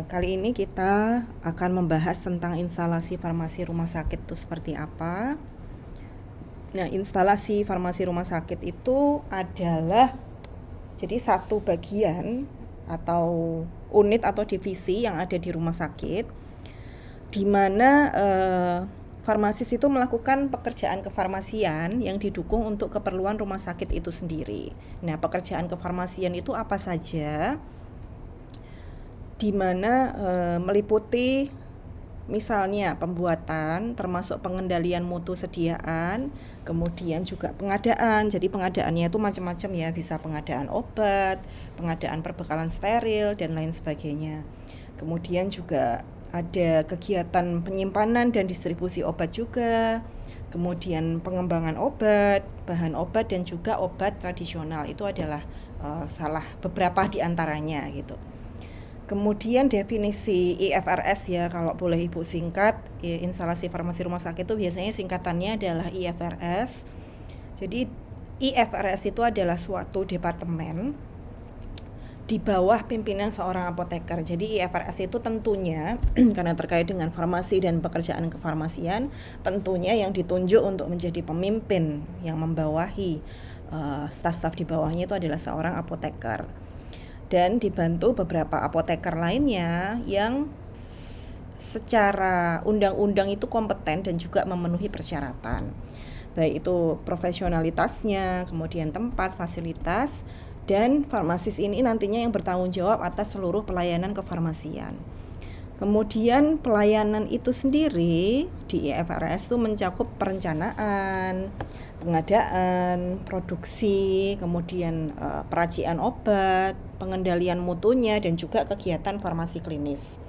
Kali ini kita akan membahas tentang instalasi farmasi rumah sakit itu seperti apa. Nah, instalasi farmasi rumah sakit itu adalah jadi satu bagian atau unit atau divisi yang ada di rumah sakit, di mana farmasis itu melakukan pekerjaan kefarmasian yang didukung untuk keperluan rumah sakit itu sendiri. Nah, pekerjaan kefarmasian itu apa saja? Di mana meliputi misalnya pembuatan termasuk pengendalian mutu sediaan, kemudian juga pengadaan. Jadi pengadaannya itu macam-macam ya, bisa pengadaan obat, pengadaan perbekalan steril dan lain sebagainya. Kemudian juga ada kegiatan penyimpanan dan distribusi obat juga. Kemudian pengembangan obat, bahan obat dan juga obat tradisional itu adalah salah beberapa di antaranya gitu. Kemudian definisi IFRS ya, kalau boleh Ibu singkat, instalasi farmasi rumah sakit itu biasanya singkatannya adalah IFRS. Jadi IFRS itu adalah suatu departemen di bawah pimpinan seorang apoteker. Jadi IFRS itu tentunya karena terkait dengan farmasi dan pekerjaan kefarmasian, tentunya yang ditunjuk untuk menjadi pemimpin yang membawahi staf-staf di bawahnya itu adalah seorang apoteker. Dan dibantu beberapa apoteker lainnya yang secara undang-undang itu kompeten dan juga memenuhi persyaratan, baik itu profesionalitasnya, kemudian tempat, fasilitas, dan farmasis ini nantinya yang bertanggung jawab atas seluruh pelayanan kefarmasian. Kemudian pelayanan itu sendiri di IFRS itu mencakup perencanaan, pengadaan, produksi, kemudian peracian obat, pengendalian mutunya, dan juga kegiatan farmasi klinis.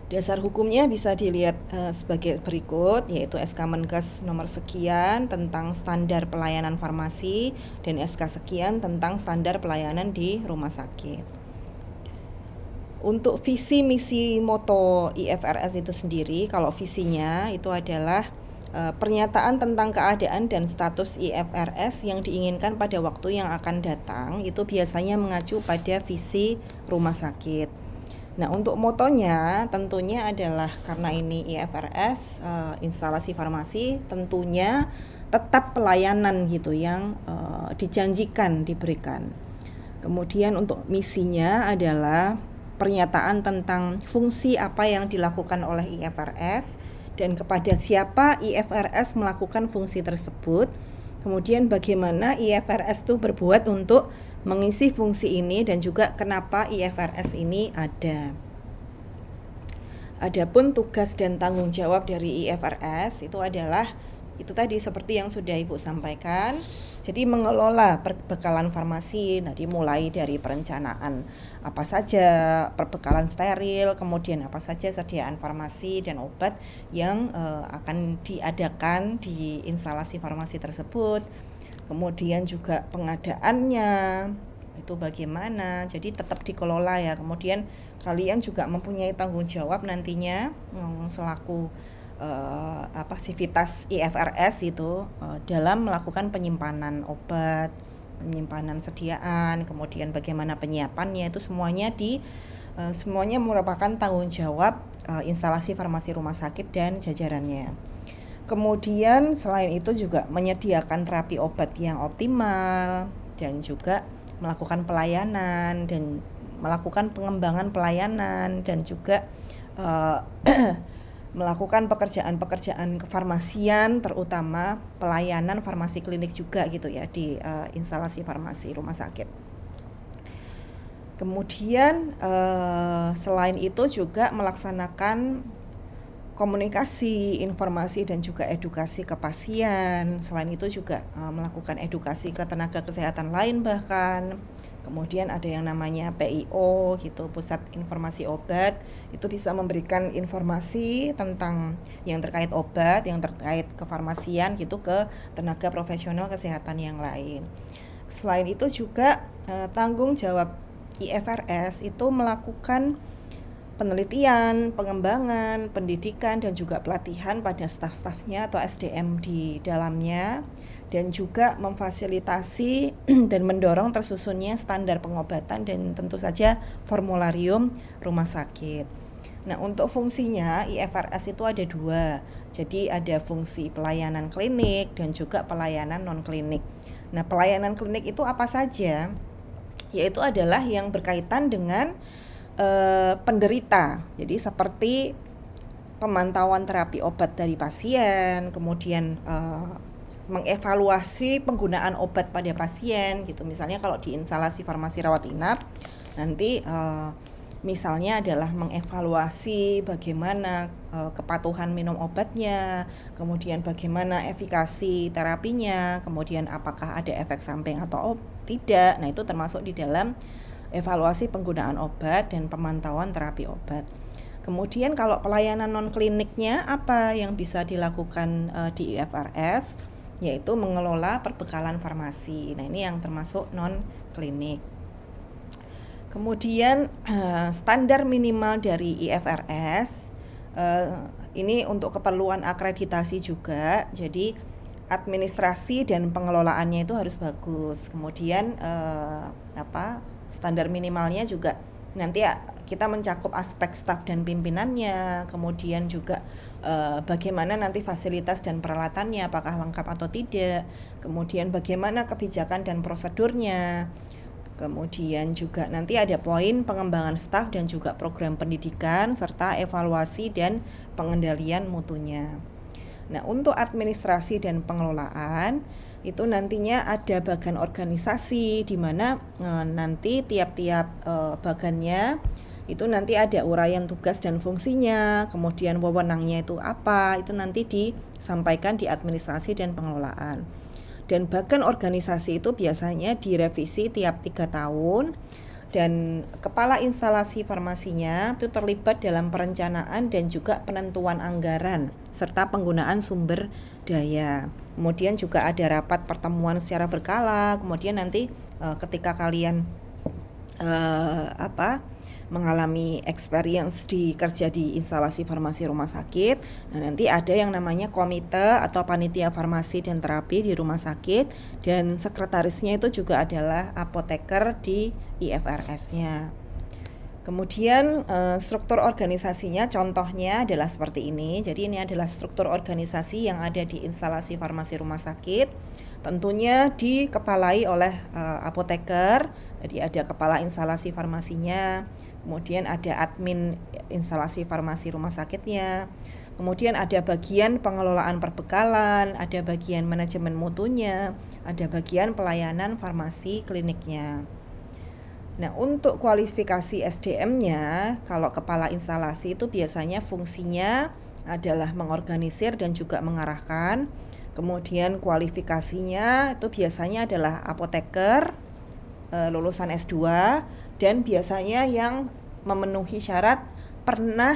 Dasar hukumnya bisa dilihat sebagai berikut, yaitu SK Menkes nomor sekian tentang standar pelayanan farmasi dan SK sekian tentang standar pelayanan di rumah sakit. Untuk visi misi moto IFRS itu sendiri, kalau visinya itu adalah pernyataan tentang keadaan dan status IFRS yang diinginkan pada waktu yang akan datang, itu biasanya mengacu pada visi rumah sakit. Nah, untuk motonya tentunya adalah karena ini IFRS, instalasi farmasi, tentunya tetap pelayanan gitu yang dijanjikan diberikan. Kemudian untuk misinya adalah pernyataan tentang fungsi apa yang dilakukan oleh IFRS dan kepada siapa IFRS melakukan fungsi tersebut. Kemudian bagaimana IFRS itu berbuat untuk mengisi fungsi ini dan juga kenapa IFRS ini ada. Adapun tugas dan tanggung jawab dari IFRS itu adalah itu tadi seperti yang sudah Ibu sampaikan. Jadi mengelola perbekalan farmasi, mulai dari perencanaan apa saja perbekalan steril, kemudian apa saja sediaan farmasi dan obat yang akan diadakan di instalasi farmasi tersebut. Kemudian juga pengadaannya itu bagaimana, jadi tetap dikelola ya. Kemudian kalian juga mempunyai tanggung jawab nantinya selaku sivitas IFRS itu dalam melakukan penyimpanan obat, penyimpanan sediaan, kemudian bagaimana penyiapannya, itu semuanya merupakan tanggung jawab instalasi farmasi rumah sakit dan jajarannya. Kemudian selain itu juga menyediakan terapi obat yang optimal dan juga melakukan pelayanan dan melakukan pengembangan pelayanan dan juga melakukan pekerjaan-pekerjaan kefarmasian, terutama pelayanan farmasi klinik juga gitu ya di instalasi farmasi rumah sakit. Kemudian selain itu juga melaksanakan komunikasi, informasi dan juga edukasi ke pasien. Selain itu juga melakukan edukasi ke tenaga kesehatan lain bahkan. Kemudian ada yang namanya PIO gitu, Pusat Informasi Obat, itu bisa memberikan informasi tentang yang terkait obat, yang terkait kefarmasian gitu ke tenaga profesional kesehatan yang lain. Selain itu juga tanggung jawab IFRS itu melakukan penelitian, pengembangan, pendidikan dan juga pelatihan pada staf-stafnya atau SDM di dalamnya, dan juga memfasilitasi dan mendorong tersusunnya standar pengobatan dan tentu saja formularium rumah sakit. Nah, untuk fungsinya IFRS itu ada dua. Jadi ada fungsi pelayanan klinik dan juga pelayanan non-klinik. Nah, pelayanan klinik itu apa saja? Yaitu adalah yang berkaitan dengan penderita. Jadi seperti pemantauan terapi obat dari pasien, kemudian mengevaluasi penggunaan obat pada pasien gitu. Misalnya kalau di instalasi farmasi rawat inap nanti misalnya adalah mengevaluasi bagaimana kepatuhan minum obatnya, kemudian bagaimana efikasi terapinya, kemudian apakah ada efek samping atau tidak. Nah, itu termasuk di dalam evaluasi penggunaan obat dan pemantauan terapi obat. Kemudian kalau pelayanan non-kliniknya apa yang bisa dilakukan di IFRS, yaitu mengelola perbekalan farmasi. Nah, ini yang termasuk non-klinik. Kemudian standar minimal dari IFRS ini untuk keperluan akreditasi juga. Jadi administrasi dan pengelolaannya itu harus bagus. Kemudian standar minimalnya juga nanti kita mencakup aspek staf dan pimpinannya, kemudian juga bagaimana nanti fasilitas dan peralatannya apakah lengkap atau tidak, kemudian bagaimana kebijakan dan prosedurnya. Kemudian juga nanti ada poin pengembangan staf dan juga program pendidikan serta evaluasi dan pengendalian mutunya. Nah, untuk administrasi dan pengelolaan itu nantinya ada bagan organisasi di mana nanti tiap-tiap bagannya itu nanti ada uraian tugas dan fungsinya, kemudian wewenangnya itu apa, itu nanti disampaikan di administrasi dan pengelolaan. Dan bagan organisasi itu biasanya direvisi tiap 3 tahun dan kepala instalasi farmasinya itu terlibat dalam perencanaan dan juga penentuan anggaran serta penggunaan sumber daya. Kemudian juga ada rapat pertemuan secara berkala. Kemudian nanti ketika kalian mengalami experience di kerja di instalasi farmasi rumah sakit, nah nanti ada yang namanya komite atau panitia farmasi dan terapi di rumah sakit, dan sekretarisnya itu juga adalah apoteker di IFRS-nya. Kemudian struktur organisasinya contohnya adalah seperti ini. Jadi ini adalah struktur organisasi yang ada di instalasi farmasi rumah sakit. Tentunya dikepalai oleh apoteker. Jadi ada kepala instalasi farmasinya, kemudian ada admin instalasi farmasi rumah sakitnya, kemudian ada bagian pengelolaan perbekalan, ada bagian manajemen mutunya, ada bagian pelayanan farmasi kliniknya. Nah, untuk kualifikasi SDM-nya, kalau kepala instalasi itu biasanya fungsinya adalah mengorganisir dan juga mengarahkan. Kemudian kualifikasinya itu biasanya adalah apoteker, lulusan S2, dan biasanya yang memenuhi syarat pernah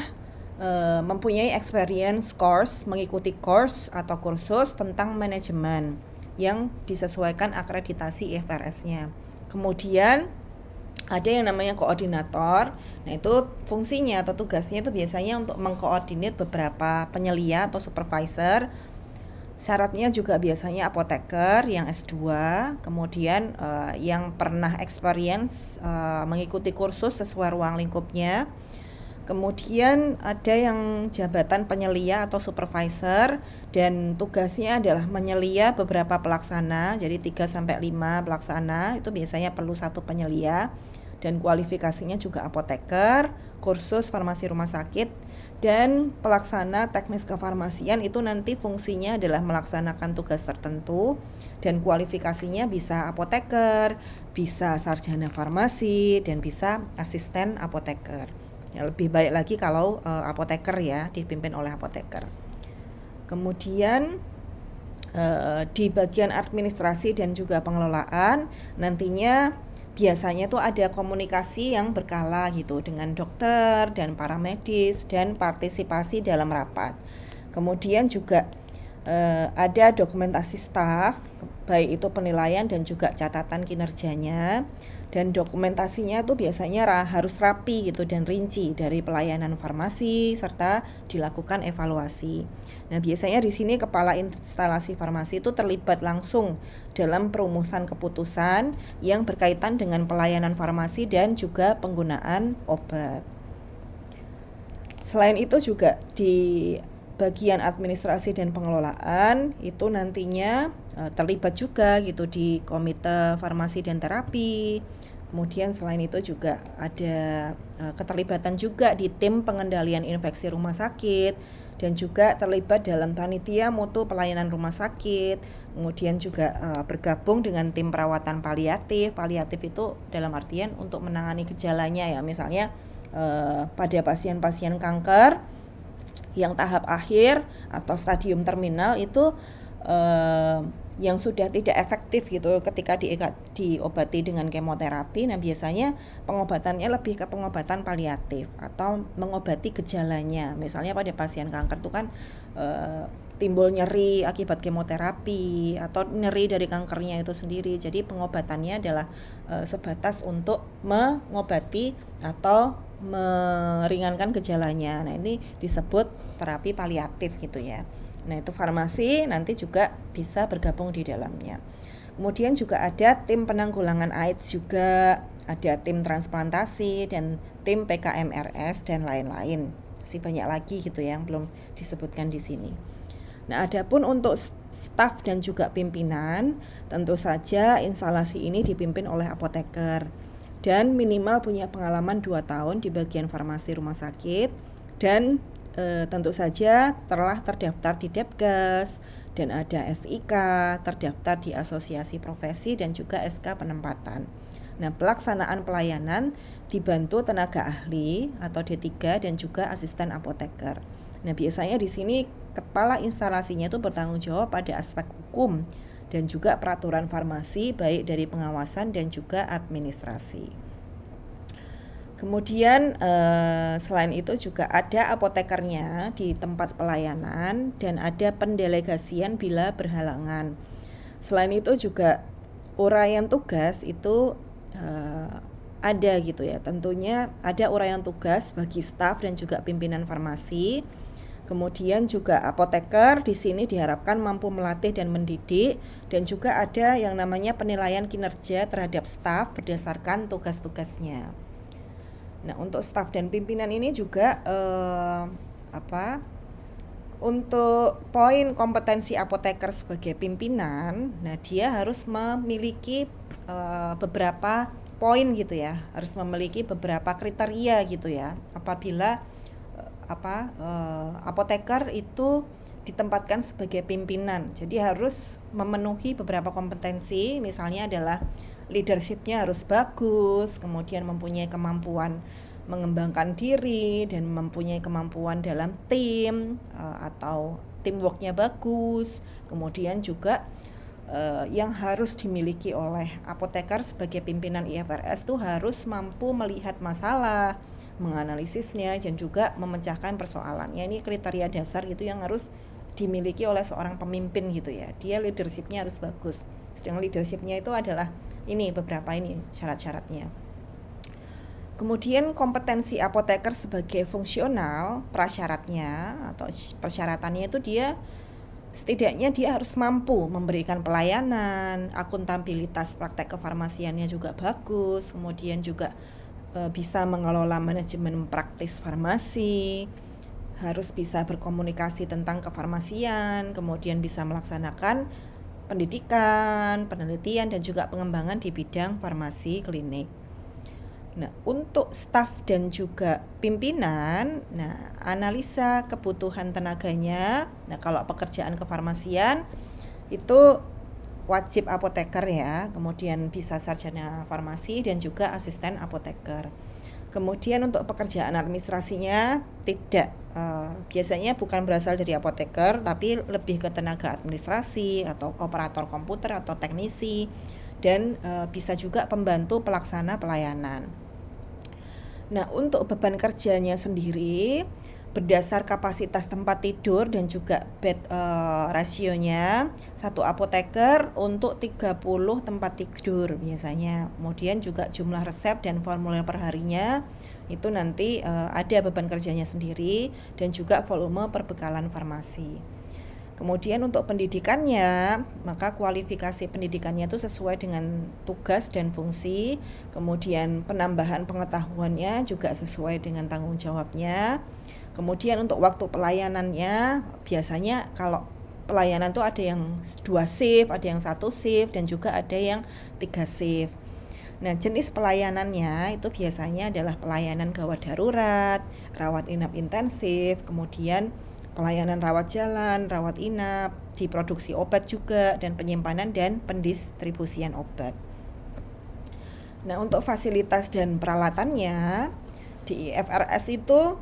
mempunyai experience course, mengikuti course atau kursus tentang manajemen yang disesuaikan akreditasi IFRS-nya. Kemudian ada yang namanya koordinator. Nah, itu fungsinya atau tugasnya itu biasanya untuk mengkoordinir beberapa penyelia atau supervisor. Syaratnya juga biasanya apoteker yang S2, kemudian yang pernah experience mengikuti kursus sesuai ruang lingkupnya. Kemudian ada yang jabatan penyelia atau supervisor dan tugasnya adalah menyelia beberapa pelaksana. Jadi 3-5 pelaksana itu biasanya perlu 1 penyelia, dan kualifikasinya juga apoteker, kursus farmasi rumah sakit, dan pelaksana teknis kefarmasian itu nanti fungsinya adalah melaksanakan tugas tertentu, dan kualifikasinya bisa apoteker, bisa sarjana farmasi, dan bisa asisten apoteker. Ya, lebih baik lagi kalau apoteker ya, dipimpin oleh apoteker. Kemudian di bagian administrasi dan juga pengelolaan nantinya biasanya tuh ada komunikasi yang berkala gitu dengan dokter dan para medis dan partisipasi dalam rapat. Kemudian juga ada dokumentasi staf, baik itu penilaian dan juga catatan kinerjanya. Dan dokumentasinya tuh biasanya harus rapi gitu dan rinci dari pelayanan farmasi serta dilakukan evaluasi. Nah, biasanya di sini kepala instalasi farmasi itu terlibat langsung dalam perumusan keputusan yang berkaitan dengan pelayanan farmasi dan juga penggunaan obat. Selain itu juga di bagian administrasi dan pengelolaan itu nantinya terlibat juga gitu di komite farmasi dan terapi. Kemudian selain itu juga ada keterlibatan juga di tim pengendalian infeksi rumah sakit dan juga terlibat dalam panitia mutu pelayanan rumah sakit. Kemudian juga bergabung dengan tim perawatan paliatif. Paliatif itu dalam artian untuk menangani gejalanya ya, misalnya pada pasien-pasien kanker yang tahap akhir atau stadium terminal itu yang sudah tidak efektif gitu ketika diobati dengan kemoterapi. Nah, biasanya pengobatannya lebih ke pengobatan paliatif atau mengobati gejalanya. Misalnya pada pasien kanker itu kan timbul nyeri akibat kemoterapi atau nyeri dari kankernya itu sendiri. Jadi pengobatannya adalah sebatas untuk mengobati atau meringankan gejalanya. Nah, ini disebut terapi paliatif gitu ya. Nah, itu farmasi nanti juga bisa bergabung di dalamnya. Kemudian juga ada tim penanggulangan AIDS juga, ada tim transplantasi dan tim PKMRS dan lain-lain. Masih banyak lagi gitu ya yang belum disebutkan di sini. Nah, adapun untuk staf dan juga pimpinan, tentu saja instalasi ini dipimpin oleh apoteker dan minimal punya pengalaman 2 tahun di bagian farmasi rumah sakit dan tentu saja telah terdaftar di Depkes dan ada SIK, terdaftar di asosiasi profesi dan juga SK penempatan. Nah, pelaksanaan pelayanan dibantu tenaga ahli atau D3 dan juga asisten apoteker. Nah, biasanya di sini kepala instalasinya itu bertanggung jawab pada aspek hukum dan juga peraturan farmasi baik dari pengawasan dan juga administrasi. Kemudian selain itu juga ada apotekernya di tempat pelayanan dan ada pendelegasian bila berhalangan. Selain itu juga uraian tugas itu ada gitu ya. Tentunya ada uraian tugas bagi staf dan juga pimpinan farmasi. Kemudian juga apoteker di sini diharapkan mampu melatih dan mendidik dan juga ada yang namanya penilaian kinerja terhadap staf berdasarkan tugas-tugasnya. Nah, untuk staf dan pimpinan ini juga untuk poin kompetensi apoteker sebagai pimpinan, nah dia harus memiliki beberapa poin gitu ya, harus memiliki beberapa kriteria gitu ya. Apabila apoteker itu ditempatkan sebagai pimpinan, jadi harus memenuhi beberapa kompetensi, misalnya adalah leadership-nya harus bagus, kemudian mempunyai kemampuan mengembangkan diri dan mempunyai kemampuan dalam tim atau teamwork-nya bagus. Kemudian juga yang harus dimiliki oleh apoteker sebagai pimpinan IFRS itu harus mampu melihat masalah, menganalisisnya dan juga memecahkan persoalannya. Ini kriteria dasar gitu yang harus dimiliki oleh seorang pemimpin gitu ya. Dia leadership-nya harus bagus. Sedang leadership-nya itu adalah ini beberapa ini syarat-syaratnya. Kemudian kompetensi apoteker sebagai fungsional, prasyaratnya atau persyaratannya itu dia setidaknya dia harus mampu memberikan pelayanan, akuntabilitas praktek kefarmasiannya juga bagus, kemudian juga bisa mengelola manajemen praktis farmasi, harus bisa berkomunikasi tentang kefarmasian, kemudian bisa melaksanakan pendidikan, penelitian, dan juga pengembangan di bidang farmasi klinik. Nah, untuk staf dan juga pimpinan, nah analisa kebutuhan tenaganya. Nah, kalau pekerjaan kefarmasian itu wajib apoteker ya, kemudian bisa sarjana farmasi dan juga asisten apoteker. Kemudian untuk pekerjaan administrasinya tidak, biasanya bukan berasal dari apoteker tapi lebih ke tenaga administrasi atau operator komputer atau teknisi dan bisa juga pembantu pelaksana pelayanan. Nah, untuk beban kerjanya sendiri berdasar kapasitas tempat tidur dan juga bed rasionya, satu apoteker untuk 30 tempat tidur biasanya. Kemudian juga jumlah resep dan formulir perharinya itu nanti ada beban kerjanya sendiri dan juga volume perbekalan farmasi. Kemudian untuk pendidikannya, maka kualifikasi pendidikannya itu sesuai dengan tugas dan fungsi. Kemudian penambahan pengetahuannya juga sesuai dengan tanggung jawabnya. Kemudian untuk waktu pelayanannya, biasanya kalau pelayanan tuh ada yang 2 shift, ada yang 1 shift, dan juga ada yang 3 shift. Nah, jenis pelayanannya itu biasanya adalah pelayanan gawat darurat, rawat inap intensif, kemudian pelayanan rawat jalan, rawat inap, diproduksi obat juga, dan penyimpanan dan pendistribusian obat. Nah, untuk fasilitas dan peralatannya di IFRS itu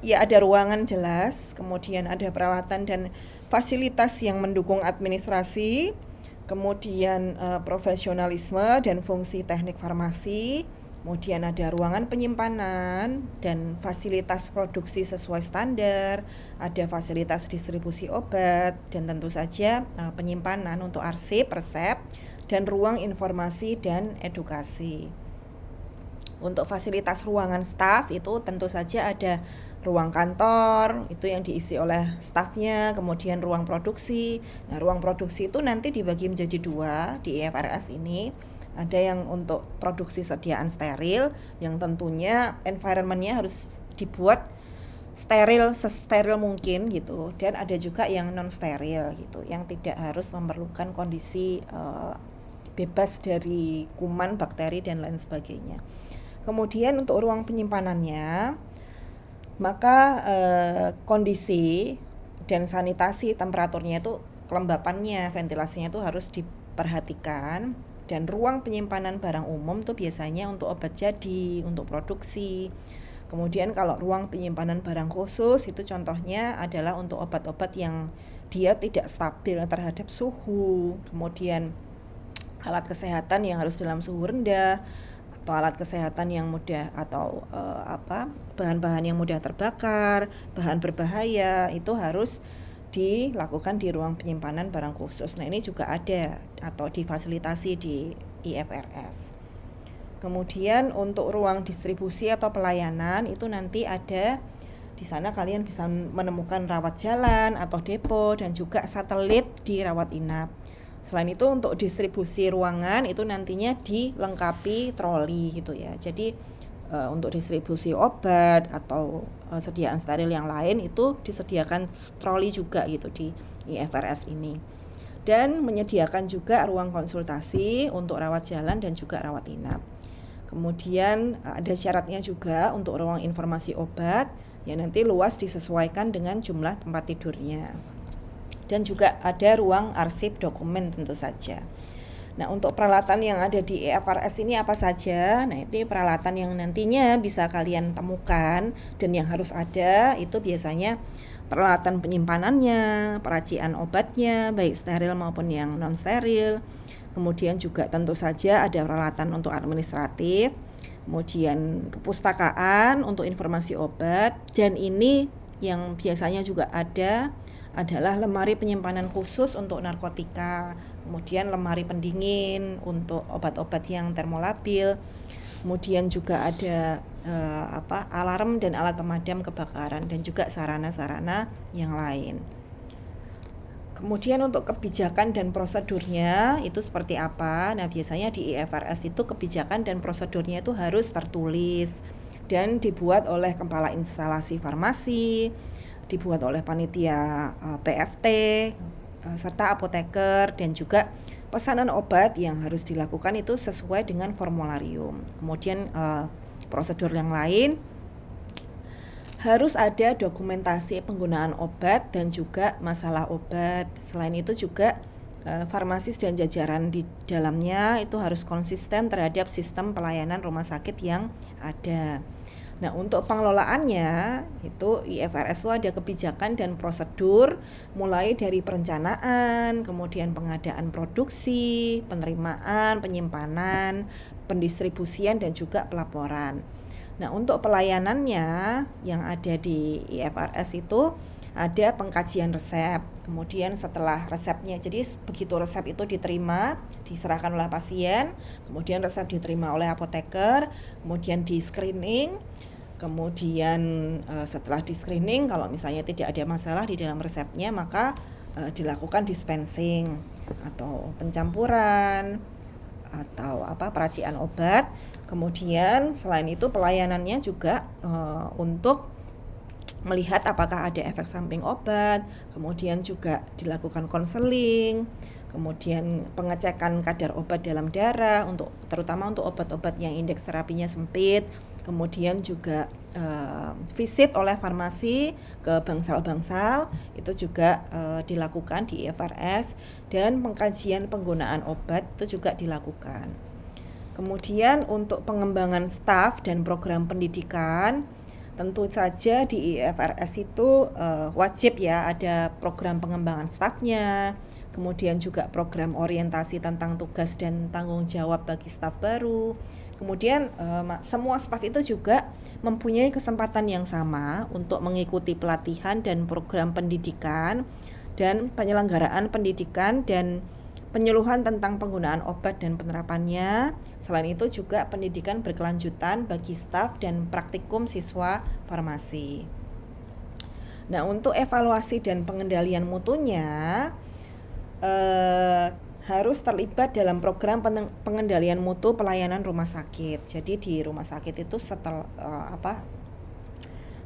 ya ada ruangan jelas, kemudian ada peralatan dan fasilitas yang mendukung administrasi, kemudian profesionalisme dan fungsi teknik farmasi, kemudian ada ruangan penyimpanan dan fasilitas produksi sesuai standar, ada fasilitas distribusi obat, dan tentu saja penyimpanan untuk arsip, resep, dan ruang informasi dan edukasi. Untuk fasilitas ruangan staf itu tentu saja ada ruang kantor, itu yang diisi oleh stafnya, kemudian ruang produksi. Nah, ruang produksi itu nanti dibagi menjadi 2 di IFRS ini. Ada yang untuk produksi sediaan steril, yang tentunya environment-nya harus dibuat steril, sesteril mungkin gitu. Dan ada juga yang non steril gitu, yang tidak harus memerlukan kondisi bebas dari kuman, bakteri, dan lain sebagainya. Kemudian untuk ruang penyimpanannya, maka kondisi dan sanitasi temperaturnya itu, kelembapannya, ventilasinya itu harus diperhatikan. Dan ruang penyimpanan barang umum itu biasanya untuk obat jadi, untuk produksi. Kemudian kalau ruang penyimpanan barang khusus itu contohnya adalah untuk obat-obat yang dia tidak stabil terhadap suhu. Kemudian alat kesehatan yang harus dalam suhu rendah, atau alat kesehatan yang mudah, atau bahan-bahan yang mudah terbakar, bahan berbahaya, itu harus dilakukan di ruang penyimpanan barang khusus. Nah, ini juga ada atau difasilitasi di IFRS. Kemudian untuk ruang distribusi atau pelayanan itu nanti ada di sana, kalian bisa menemukan rawat jalan atau depo dan juga satelit di rawat inap. Selain itu untuk distribusi ruangan itu nantinya dilengkapi troli gitu ya. Jadi untuk distribusi obat atau sediaan steril yang lain itu disediakan troli juga gitu di IFRS ini. Dan menyediakan juga ruang konsultasi untuk rawat jalan dan juga rawat inap. Kemudian ada syaratnya juga untuk ruang informasi obat yang nanti luas disesuaikan dengan jumlah tempat tidurnya. Dan juga ada ruang arsip dokumen tentu saja. Nah, untuk peralatan yang ada di IFRS ini apa saja? Nah, ini peralatan yang nantinya bisa kalian temukan dan yang harus ada itu biasanya peralatan penyimpanannya, peracian obatnya, baik steril maupun yang non steril. Kemudian juga tentu saja ada peralatan untuk administratif, kemudian kepustakaan untuk informasi obat, dan ini yang biasanya juga ada adalah lemari penyimpanan khusus untuk narkotika, kemudian lemari pendingin untuk obat-obat yang termolabil, kemudian juga ada alarm dan alat pemadam kebakaran, dan juga sarana-sarana yang lain. Kemudian untuk kebijakan dan prosedurnya itu seperti apa? Nah, biasanya di IFRS itu kebijakan dan prosedurnya itu harus tertulis dan dibuat oleh kepala instalasi farmasi, dibuat oleh panitia PFT, serta apoteker, dan juga pesanan obat yang harus dilakukan itu sesuai dengan formularium. Kemudian prosedur yang lain, harus ada dokumentasi penggunaan obat dan juga masalah obat. Selain itu juga farmasis dan jajaran di dalamnya itu harus konsisten terhadap sistem pelayanan rumah sakit yang ada. Nah, untuk pengelolaannya itu IFRS itu ada kebijakan dan prosedur mulai dari perencanaan, kemudian pengadaan produksi, penerimaan, penyimpanan, pendistribusian, dan juga pelaporan. Nah, untuk pelayanannya yang ada di IFRS itu ada pengkajian resep. Kemudian setelah resepnya, jadi begitu resep itu diterima, diserahkan oleh pasien, kemudian resep diterima oleh apoteker, kemudian di screening, kemudian setelah di screening kalau misalnya tidak ada masalah di dalam resepnya, maka dilakukan dispensing atau pencampuran atau peracian obat. Kemudian selain itu pelayanannya juga untuk melihat apakah ada efek samping obat, kemudian juga dilakukan konseling, kemudian pengecekan kadar obat dalam darah terutama untuk obat-obat yang indeks terapinya sempit, kemudian juga visit oleh farmasi ke bangsal-bangsal itu juga dilakukan di IFRS, dan pengkajian penggunaan obat itu juga dilakukan. Kemudian untuk pengembangan staf dan program pendidikan, tentu saja di IFRS itu wajib ya ada program pengembangan stafnya, kemudian juga program orientasi tentang tugas dan tanggung jawab bagi staf baru. Kemudian semua staf itu juga mempunyai kesempatan yang sama untuk mengikuti pelatihan dan program pendidikan dan penyelenggaraan pendidikan dan penyuluhan tentang penggunaan obat dan penerapannya. Selain itu juga pendidikan berkelanjutan bagi staf dan praktikum siswa farmasi. Nah, untuk evaluasi dan pengendalian mutunya harus terlibat dalam program pengendalian mutu pelayanan rumah sakit. Jadi di rumah sakit itu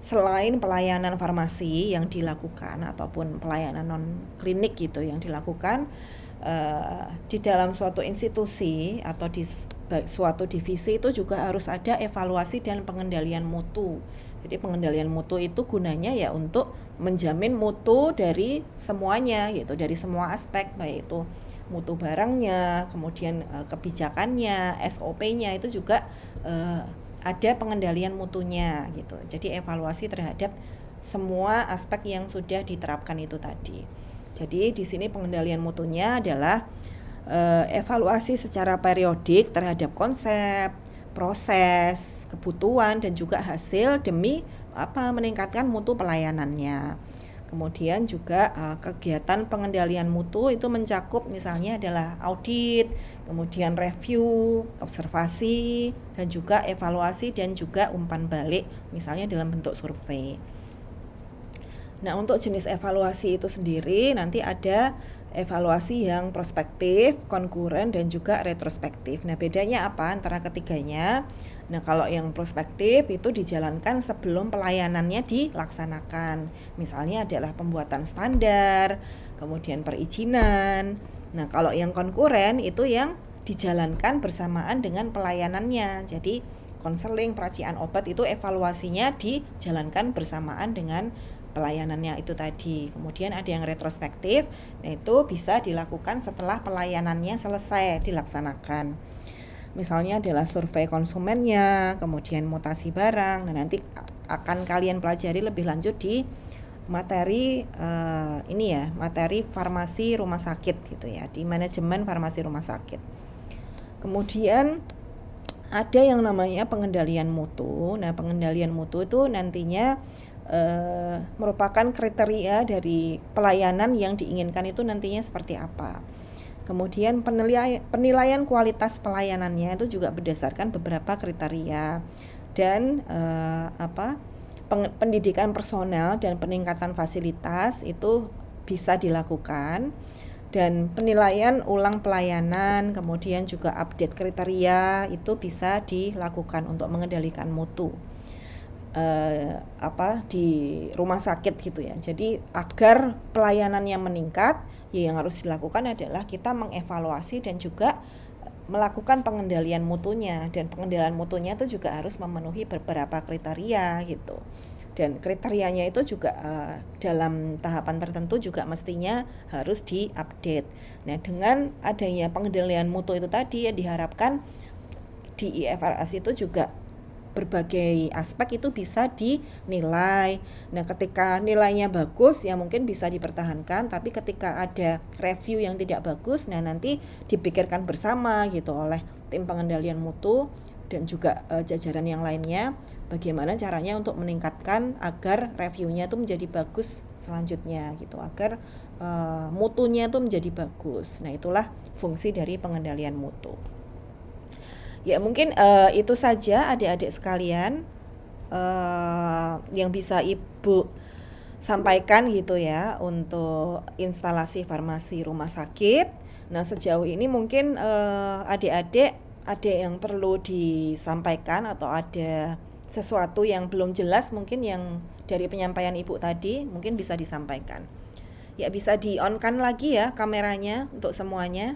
selain pelayanan farmasi yang dilakukan ataupun pelayanan non klinik gitu yang dilakukan, di dalam suatu institusi atau di suatu divisi itu juga harus ada evaluasi dan pengendalian mutu. Jadi pengendalian mutu itu gunanya ya untuk menjamin mutu dari semuanya gitu, dari semua aspek, baik itu mutu barangnya, kemudian kebijakannya, SOP-nya itu juga ada pengendalian mutunya gitu. Jadi evaluasi terhadap semua aspek yang sudah diterapkan itu tadi. Jadi di sini pengendalian mutunya adalah evaluasi secara periodik terhadap konsep, proses, kebutuhan dan juga hasil demi meningkatkan mutu pelayanannya. Kemudian juga kegiatan pengendalian mutu itu mencakup misalnya adalah audit, kemudian review, observasi, dan juga evaluasi dan juga umpan balik misalnya dalam bentuk survei. Nah, untuk jenis evaluasi itu sendiri nanti ada evaluasi yang prospektif, konkuren, dan juga retrospektif. Nah, bedanya apa antara ketiganya? Nah, kalau yang prospektif itu dijalankan sebelum pelayanannya dilaksanakan. Misalnya adalah pembuatan standar, kemudian perizinan. Nah, kalau yang konkuren itu yang dijalankan bersamaan dengan pelayanannya. Jadi, konseling, peracian obat itu evaluasinya dijalankan bersamaan dengan pelayanannya itu tadi. Kemudian ada yang retrospektif, nah itu bisa dilakukan setelah pelayanannya selesai dilaksanakan. Misalnya adalah survei konsumennya, kemudian mutasi barang. Nah, nanti akan kalian pelajari lebih lanjut di materi materi farmasi rumah sakit gitu ya, di manajemen farmasi rumah sakit. Kemudian ada yang namanya pengendalian mutu. Nah, pengendalian mutu itu nantinya merupakan kriteria dari pelayanan yang diinginkan itu nantinya seperti apa. Kemudian penilaian kualitas pelayanannya itu juga berdasarkan beberapa kriteria, dan pendidikan personel dan peningkatan fasilitas itu bisa dilakukan, dan penilaian ulang pelayanan, kemudian juga update kriteria itu bisa dilakukan untuk mengendalikan mutu di rumah sakit gitu ya. Jadi agar pelayanannya meningkat, ya yang harus dilakukan adalah kita mengevaluasi dan juga melakukan pengendalian mutunya, dan pengendalian mutunya itu juga harus memenuhi beberapa kriteria gitu. Dan kriterianya itu juga dalam tahapan tertentu juga mestinya harus diupdate. Nah, dengan adanya pengendalian mutu itu tadi ya diharapkan di IFRS itu juga berbagai aspek itu bisa dinilai. Nah, ketika nilainya bagus ya mungkin bisa dipertahankan, tapi ketika ada review yang tidak bagus, nah nanti dipikirkan bersama gitu oleh tim pengendalian mutu dan juga jajaran yang lainnya, bagaimana caranya untuk meningkatkan agar reviewnya itu menjadi bagus selanjutnya gitu, agar mutunya itu menjadi bagus. Nah, itulah fungsi dari pengendalian mutu. Ya, mungkin itu saja adik-adik sekalian yang bisa Ibu sampaikan gitu ya untuk instalasi farmasi rumah sakit. Nah, sejauh ini mungkin adik-adik ada yang perlu disampaikan atau ada sesuatu yang belum jelas mungkin yang dari penyampaian Ibu tadi mungkin bisa disampaikan. Ya, bisa di-on-kan lagi ya kameranya untuk semuanya.